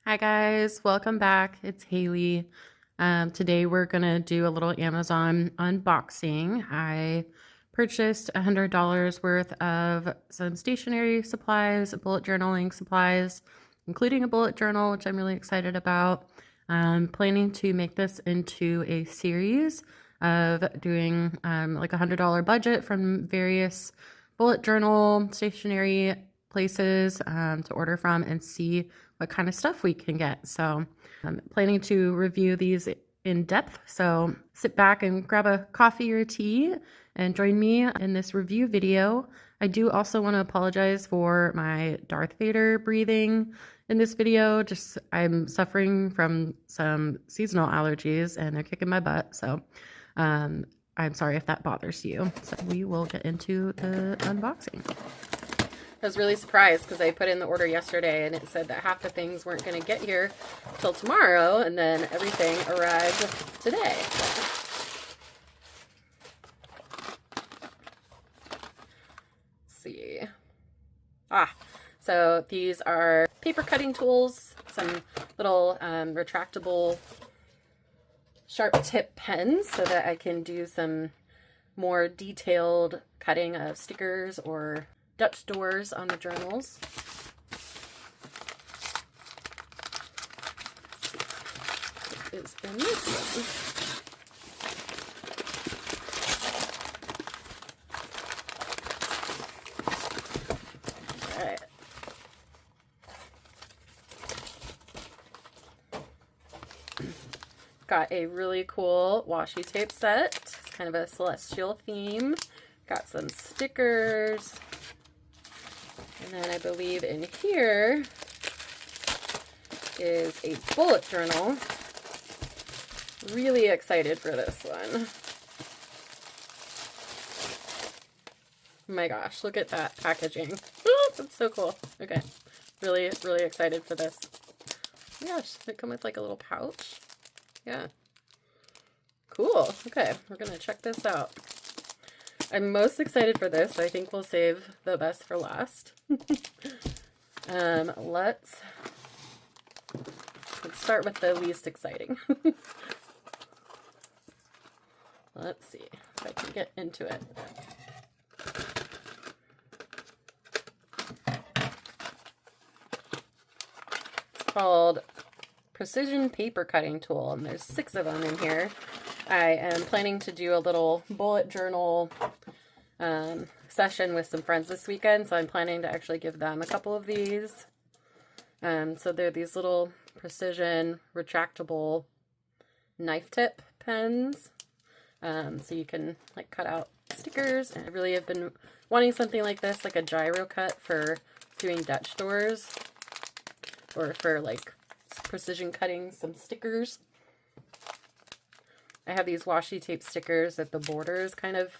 Hi guys, welcome back. It's Haley. Today we're gonna do a little Amazon unboxing. I purchased $100 worth of some stationery supplies, bullet journaling supplies, including a bullet journal, which I'm really excited about. I'm planning to make this into a series of doing like $100 budget from various bullet journal stationery places to order from and see what kind of stuff we can get. So I'm planning to review these in depth. So sit back and grab a coffee or a tea and join me in this review video. I do also want to apologize for my Darth Vader breathing in this video. Just I'm suffering from some seasonal allergies and they're kicking my butt. So I'm sorry if that bothers you. So we will get into the unboxing. I was really surprised because I put in the order yesterday and it said that half the things weren't going to get here till tomorrow, and then everything arrived today. Let's see. So these are paper cutting tools, some little retractable sharp tip pens so that I can do some more detailed cutting of stickers or Dutch doors on the journals. What is in this one? All right. Got a really cool washi tape set. It's kind of a celestial theme. Got some stickers. And then I believe in here is a bullet journal. Really excited for this one. Oh my gosh, look at that packaging. Oh, that's so cool. Okay, really, really excited for this. Oh my gosh, does it come with like a little pouch? Yeah. Cool. Okay, we're gonna check this out. I'm most excited for this. I think we'll save the best for last. Let's start with the least exciting. Let's see if I can get into it. It's called Precision Paper Cutting Tool, and there's 6 of them in here. I am planning to do a little bullet journal session with some friends this weekend, so I'm planning to actually give them a couple of these. So they're these little precision retractable knife tip pens, so you can like cut out stickers. And I really have been wanting something like this, like a gyro cut for doing Dutch doors or for like precision cutting some stickers. I have these washi tape stickers that the border is kind of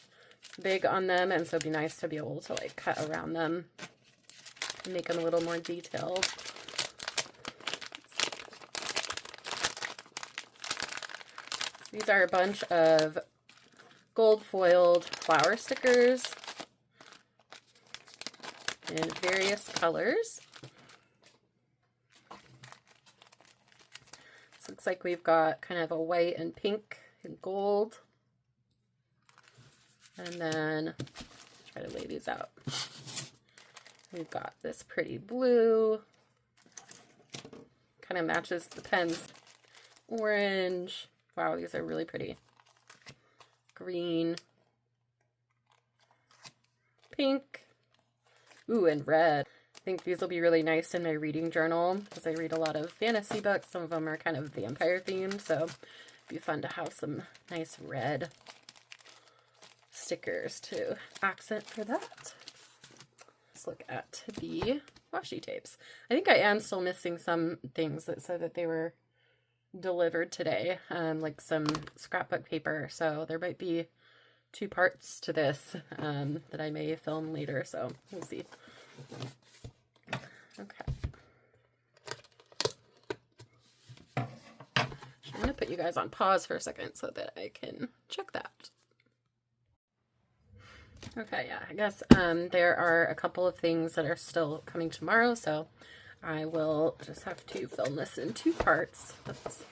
big on them, and so it'd be nice to be able to like cut around them and make them a little more detailed. These are a bunch of gold foiled flower stickers in various colors. This looks like we've got kind of a white and pink and gold. And then try to lay these out. We've got this pretty blue. Kind of matches the pen's orange. Wow, these are really pretty. Green. Pink. Ooh, and red. I think these will be really nice in my reading journal because I read a lot of fantasy books. Some of them are kind of vampire themed, so it'd be fun to have some nice red stickers to accent for that. Let's look at the washi tapes. I think I am still missing some things that said that they were delivered today, like some scrapbook paper, so there might be 2 parts to this that I may film later, so we'll see. Okay. I'm going to put you guys on pause for a second so that I can check that. Okay, yeah, I guess there are a couple of things that are still coming tomorrow, so I will just have to film this in 2 parts. That's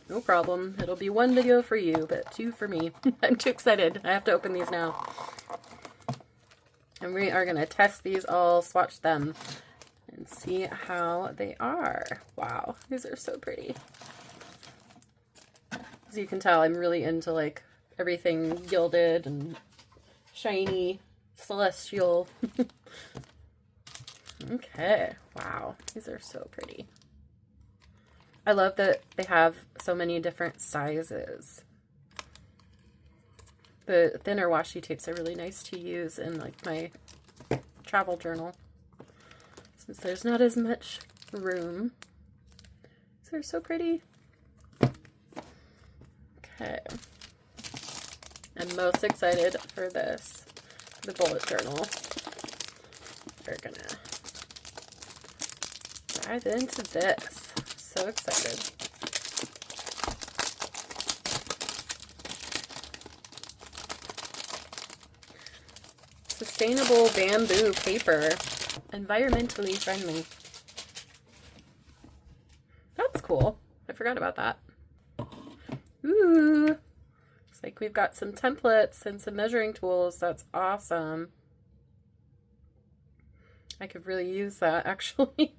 no problem. It'll be 1 video for you, but 2 for me. I'm too excited. I have to open these now. And we are going to test these all, swatch them, and see how they are. Wow, these are so pretty. As you can tell, I'm really into like everything gilded and shiny, celestial. Okay, wow, these are so pretty. I love that they have so many different sizes. The thinner washi tapes are really nice to use in like my travel journal, since there's not as much room. These are so pretty. Okay. I'm most excited for this, the bullet journal. We're gonna dive into this. So excited. Sustainable bamboo paper, environmentally friendly. That's cool. I forgot about that. Ooh, it's like we've got some templates and some measuring tools. That's awesome. I could really use that, actually.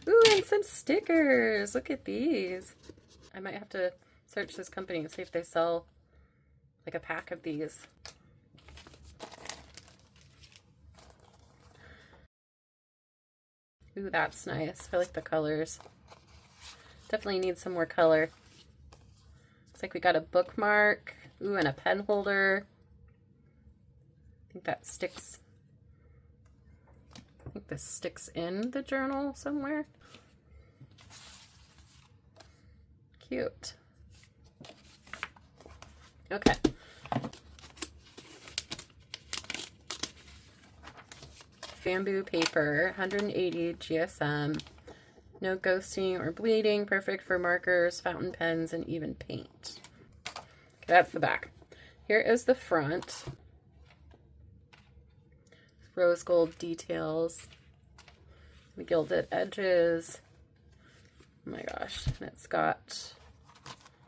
Ooh, and some stickers. Look at these. I might have to search this company and see if they sell like a pack of these. Ooh, that's nice. I like the colors. Definitely need some more color. Looks like we got a bookmark. Ooh, and a pen holder. I think that sticks. I think this sticks in the journal somewhere. Cute. Okay. Bamboo paper, 180 GSM. No ghosting or bleeding. Perfect for markers, fountain pens, and even paint. Okay, that's the back. Here is the front. Rose gold details. The gilded edges. Oh my gosh. And it's got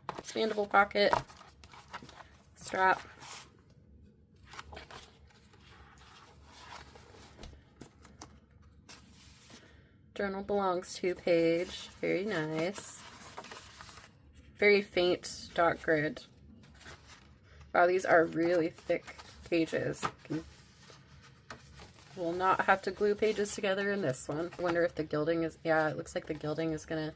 expandable pocket, strap. Journal belongs to page. Very nice. Very faint dot grid. Wow, these are really thick pages. We'll not have to glue pages together in this one. I wonder if the gilding is, yeah, it looks like the gilding is gonna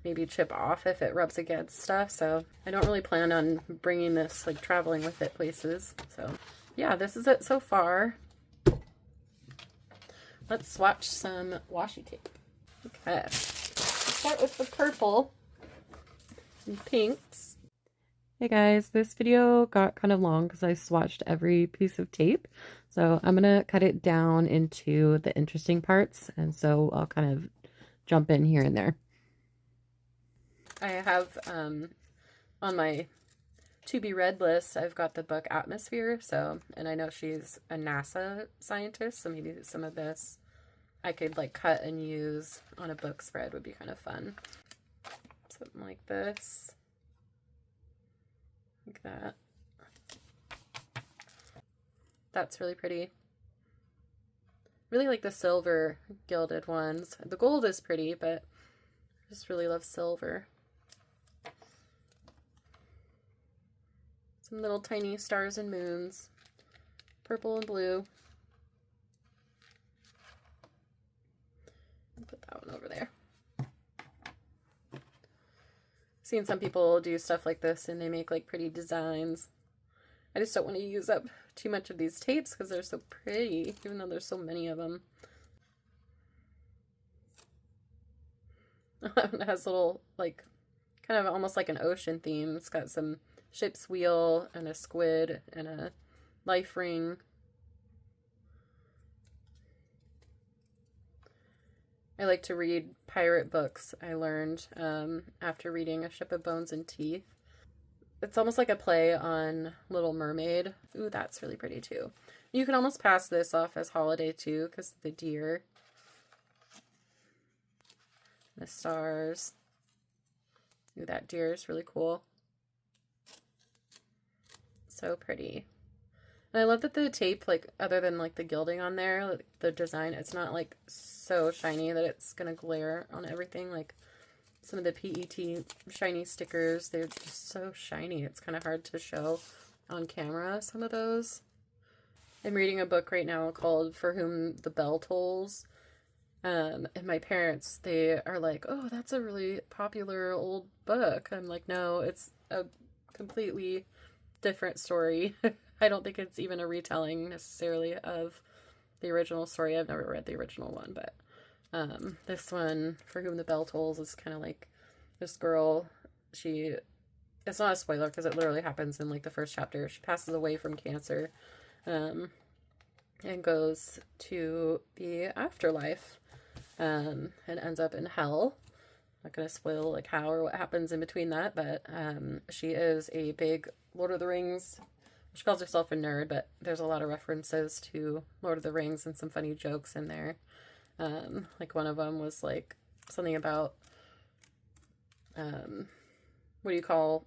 maybe chip off if it rubs against stuff. So I don't really plan on bringing this, like traveling with it places. So yeah, this is it so far. Let's swatch some washi tape. Okay, start with the purple and pinks. Hey guys, this video got kind of long because I swatched every piece of tape. So I'm going to cut it down into the interesting parts. And so I'll kind of jump in here and there. I have on my to be read list, I've got the book Atmosphere. So, and I know she's a NASA scientist. So maybe some of this I could like cut and use on a book spread would be kind of fun. Something like this. Like that. That's really pretty. Really like the silver gilded ones. The gold is pretty, but I just really love silver. Some little tiny stars and moons. Purple and blue. Put that one over there. Seen some people do stuff like this and they make like pretty designs. I just don't want to use up too much of these tapes because they're so pretty, even though there's so many of them. It has little, like, kind of almost like an ocean theme. It's got some ship's wheel and a squid and a life ring. I like to read pirate books, I learned after reading A Ship of Bones and Teeth. It's almost like a play on Little Mermaid. Ooh, that's really pretty too. You can almost pass this off as holiday too, because the deer. The stars. Ooh, that deer is really cool. So pretty. And I love that the tape, like, other than, like, the gilding on there, like, the design, it's not, like, so shiny that it's gonna glare on everything. Like, some of the PET shiny stickers, they're just so shiny. It's kind of hard to show on camera, some of those. I'm reading a book right now called For Whom the Bell Tolls. And my parents, they are like, oh, that's a really popular old book. I'm like, no, it's a completely different story. I don't think it's even a retelling necessarily of the original story. I've never read the original one, but this one, For Whom the Bell Tolls, is kind of like this girl. It's not a spoiler because it literally happens in like the first chapter. She passes away from cancer and goes to the afterlife and ends up in hell. I'm not going to spoil like how or what happens in between that, but she is a big Lord of the Rings. She calls herself a nerd, but there's a lot of references to Lord of the Rings and some funny jokes in there. Like one of them was like something about what do you call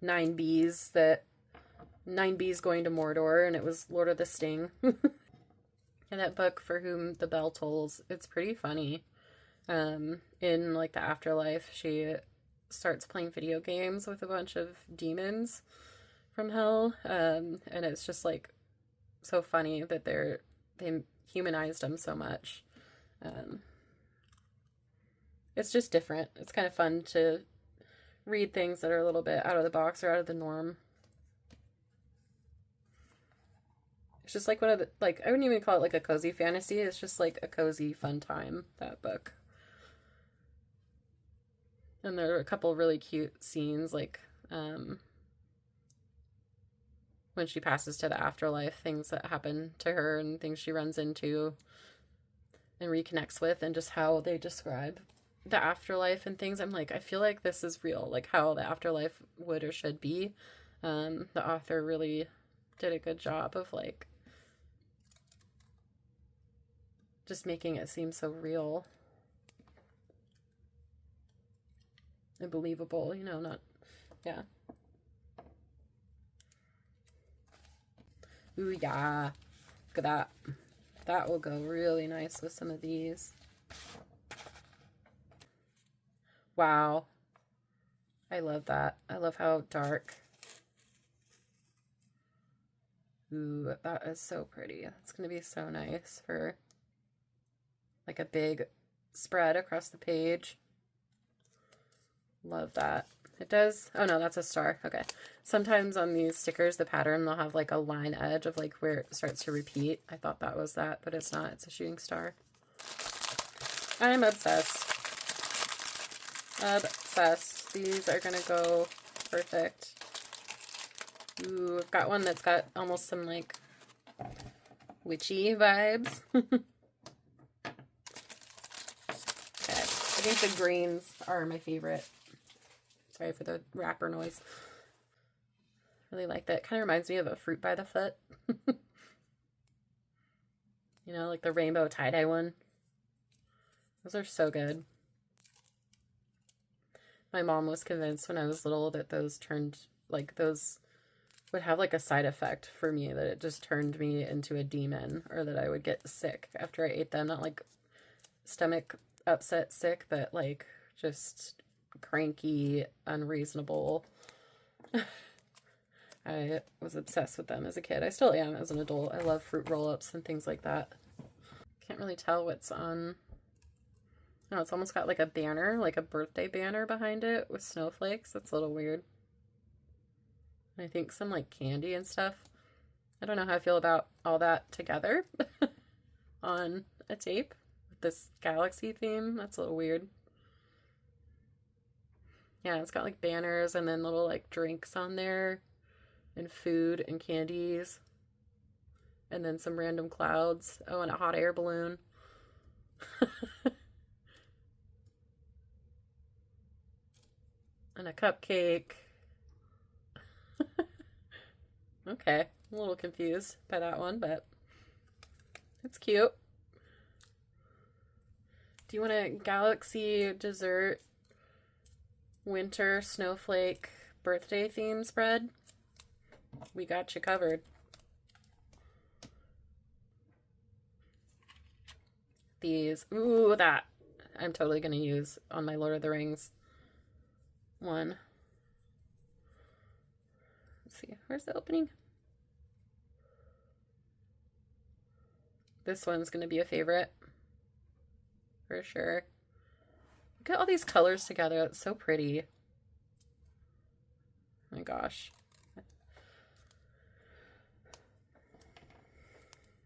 9 bees going to Mordor, and it was Lord of the Sting. And that book, For Whom the Bell Tolls, it's pretty funny. In like the afterlife, she starts playing video games with a bunch of demons from hell, and it's just like so funny that they humanized them so much. It's just different. It's kind of fun to read things that are a little bit out of the box or out of the norm. It's just like one of the, like, I wouldn't even call it like a cozy fantasy. It's just like a cozy fun time, that book. And there are a couple really cute scenes, like when she passes to the afterlife, things that happen to her and things she runs into and reconnects with, and just how they describe the afterlife and things. I'm like, I feel like this is real, like how the afterlife would or should be. The author really did a good job of like just making it seem so real and believable, you know, not, yeah. Ooh, yeah. Look at that. That will go really nice with some of these. Wow. I love that. I love how dark. Ooh, that is so pretty. That's going to be so nice for like a big spread across the page. Love that. It does. Oh no, that's a star. Okay. Sometimes on these stickers, the pattern, they'll have like a line edge of like where it starts to repeat. I thought that was that, but it's not. It's a shooting star. I'm obsessed. Obsessed. These are going to go perfect. Ooh, I've got one that's got almost some like witchy vibes. Okay. I think the greens are my favorite. Sorry for the wrapper noise. Really like that. Kind of reminds me of a Fruit by the Foot. You know, like the rainbow tie-dye one. Those are so good. My mom was convinced when I was little that those would have like a side effect for me, that it just turned me into a demon, or that I would get sick after I ate them. Not like stomach upset sick, but like just cranky, unreasonable. I was obsessed with them as a kid. I still am as an adult. I love fruit roll-ups and things like that. Can't really tell what's on. No, it's almost got like a banner, like a birthday banner behind it with snowflakes. That's a little weird. I think some like candy and stuff. I don't know how I feel about all that together on a tape with this galaxy theme. That's a little weird. Yeah, it's got like banners and then little like drinks on there and food and candies and then some random clouds. Oh, and a hot air balloon. And a cupcake. Okay, I'm a little confused by that one, but it's cute. Do you want a Galaxy Dessert Winter Snowflake birthday theme spread? We got you covered. These, ooh, that I'm totally gonna use on my Lord of the Rings one. Let's see, where's the opening? This one's gonna be a favorite for sure. Look at all these colors together. It's so pretty. Oh my gosh.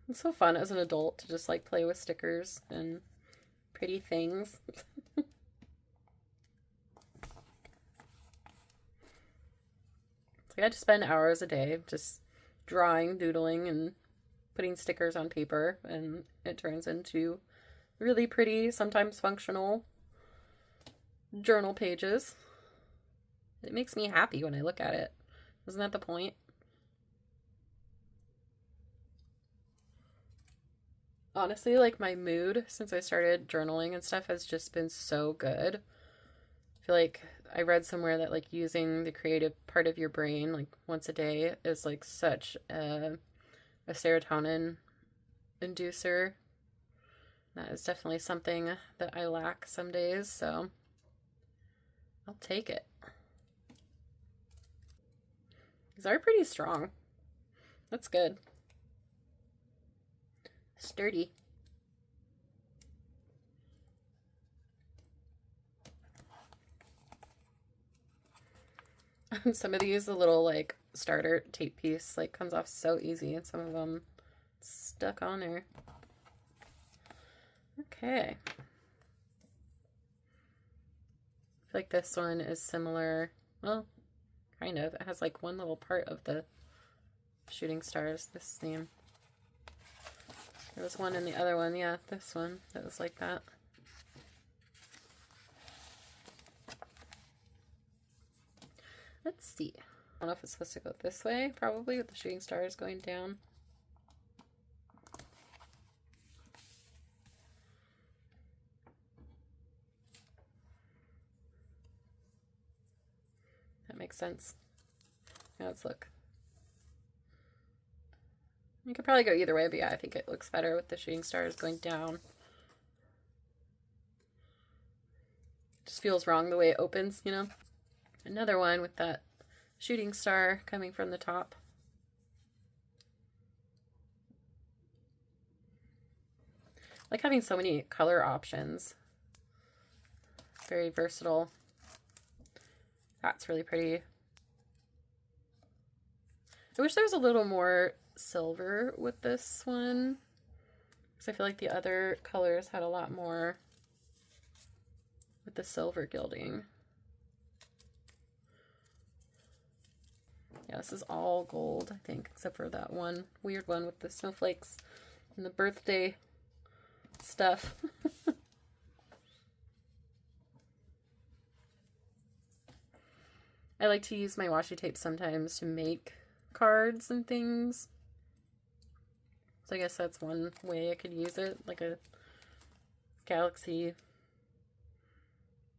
It's so fun as an adult to just like play with stickers and pretty things. I had to spend hours a day just drawing, doodling, and putting stickers on paper, and it turns into really pretty, sometimes functional journal pages. It makes me happy when I look at it. Isn't that the point? Honestly, like my mood since I started journaling and stuff has just been so good. I feel like I read somewhere that like using the creative part of your brain like once a day is like such a serotonin inducer. That is definitely something that I lack some days, so I'll take it. These are pretty strong. That's good. Sturdy. Some of these, the little like starter tape piece like comes off so easy, and some of them stuck on there. Okay. I feel like this one is similar. Well, kind of. It has like one little part of the shooting stars, this theme. There was one in the other one, yeah, this one that was like that. Let's see. I don't know if it's supposed to go this way, probably, with the shooting stars going down. That makes sense. Now let's look. You could probably go either way, but yeah, I think it looks better with the shooting stars going down. Just feels wrong the way it opens, you know? Another one with that shooting star coming from the top. I like having so many color options. Very versatile. That's really pretty. I wish there was a little more silver with this one, because I feel like the other colors had a lot more with the silver gilding. Yeah, this is all gold, I think, except for that one weird one with the snowflakes and the birthday stuff. I like to use my washi tape sometimes to make cards and things. So I guess that's one way I could use it, like a Galaxy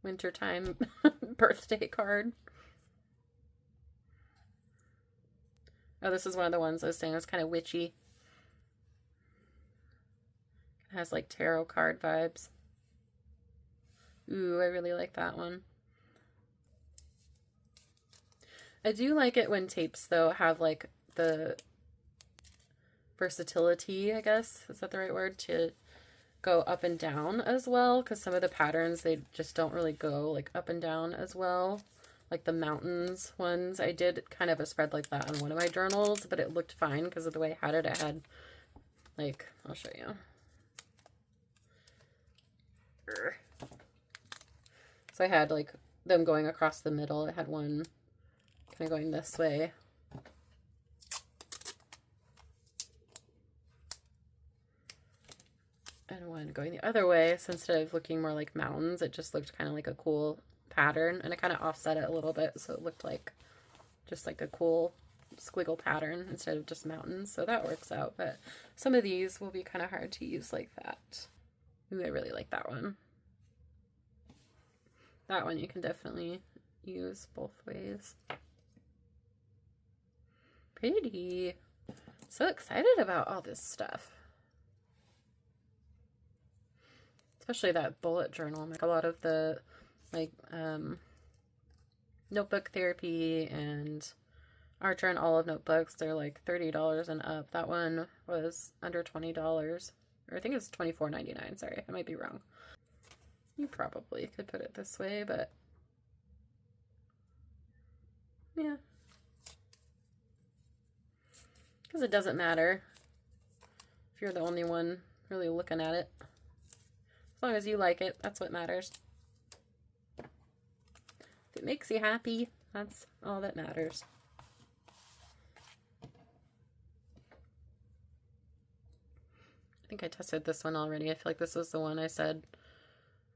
wintertime birthday card. Oh, this is one of the ones I was saying was kind of witchy. It has like tarot card vibes. Ooh, I really like that one. I do like it when tapes, though, have like the versatility, I guess, is that the right word, to go up and down as well, because some of the patterns, they just don't really go like up and down as well. Like the mountains ones, I did kind of a spread like that on one of my journals, but it looked fine because of the way I had it. I had like, I'll show you. So I had like them going across the middle. I had one kind of going this way. And one going the other way. So instead of looking more like mountains, it just looked kind of like a cool pattern. And I kind of offset it a little bit, so it looked like just like a cool squiggle pattern instead of just mountains. So that works out. But some of these will be kind of hard to use like that. Ooh, I really like that one. that one you can definitely use both ways. Pretty. So excited about all this stuff. Especially that bullet journal. Like a lot of the notebook therapy and Archer and Olive notebooks, they're like $30 and up. That one was under $20. Or I think it's $24.99. Sorry, I might be wrong. You probably could put it this way, but yeah. Because it doesn't matter if you're the only one really looking at it. As long as you like it, that's what matters. If it makes you happy, that's all that matters. I think I tested this one already. I feel like this was the one I said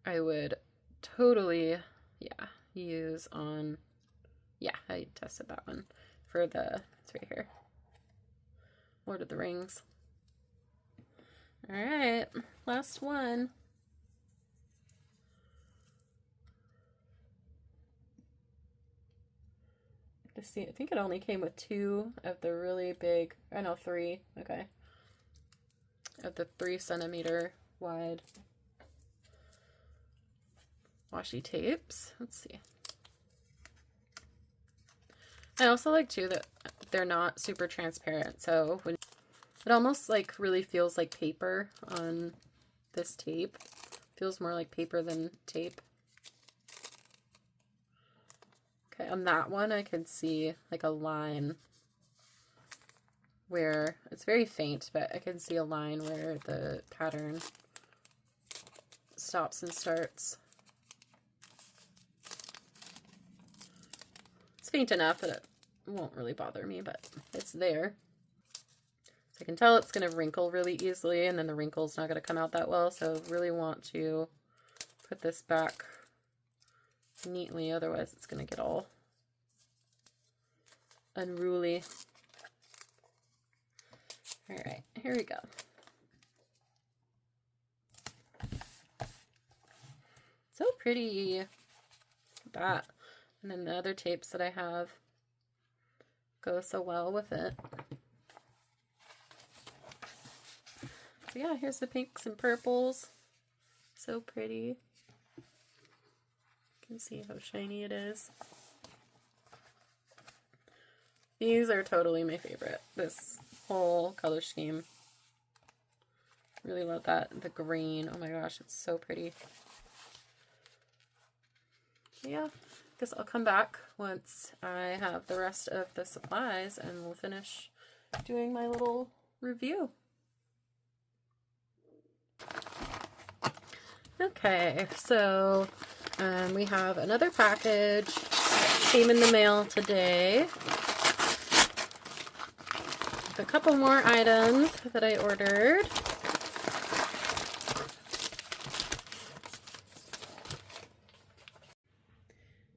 I would totally, yeah, use on, yeah, I tested that one for the, it's right here, Lord of the Rings. All right, last one. Let's see, I think it only came with 2 of the really big, I know 3, okay, of the 3 centimeter wide washi tapes. Let's see. I also like too that they're not super transparent, so when it almost like really feels like paper on this tape. Feels more like paper than tape. Okay, on that one I could see like a line where it's very faint, but I can see a line where the pattern stops and starts. It's faint enough that it won't really bother me, but it's there. So I can tell it's going to wrinkle really easily, and then the wrinkle's not going to come out that well, so I really want to put this back neatly, otherwise it's going to get all unruly. All right, here we go. So pretty. Look at that. And then the other tapes that I have go so well with it. So yeah, here's the pinks and purples. So pretty. You can see how shiny it is. These are totally my favorite. This whole color scheme. Really love that. The green. Oh my gosh, it's so pretty. Yeah, guess I'll come back once I have the rest of the supplies and we'll finish doing my little review. Okay, so we have another package that came in the mail today. A couple more items that I ordered.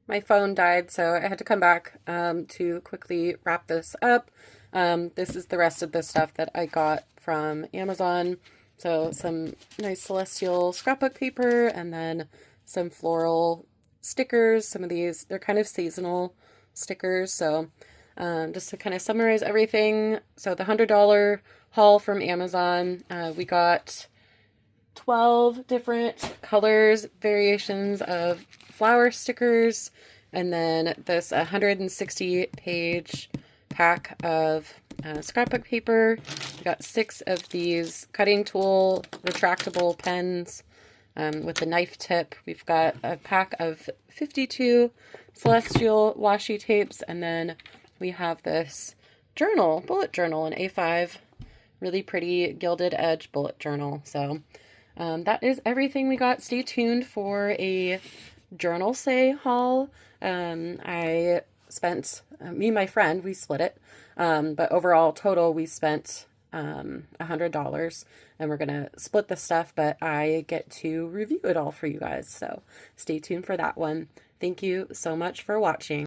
My phone died, so I had to come back to quickly wrap this up. This is the rest of the stuff that I got from Amazon. So some nice Celestial scrapbook paper and then some floral stickers. Some of these, they're kind of seasonal stickers. So just to kind of summarize everything. So the $100 haul from Amazon, we got 12 different colors, variations of flower stickers, and then this 160-page pack of scrapbook paper. We got 6 of these cutting tool retractable pens with a knife tip. We've got a pack of 52 Celestial washi tapes, and then we have this journal, bullet journal, an A5, really pretty gilded edge bullet journal. So that is everything we got. Stay tuned for a journal say haul. I spent, me and my friend, we split it, but overall total we spent $100, and we're gonna split the stuff, but I get to review it all for you guys, so stay tuned for that one. Thank you so much for watching.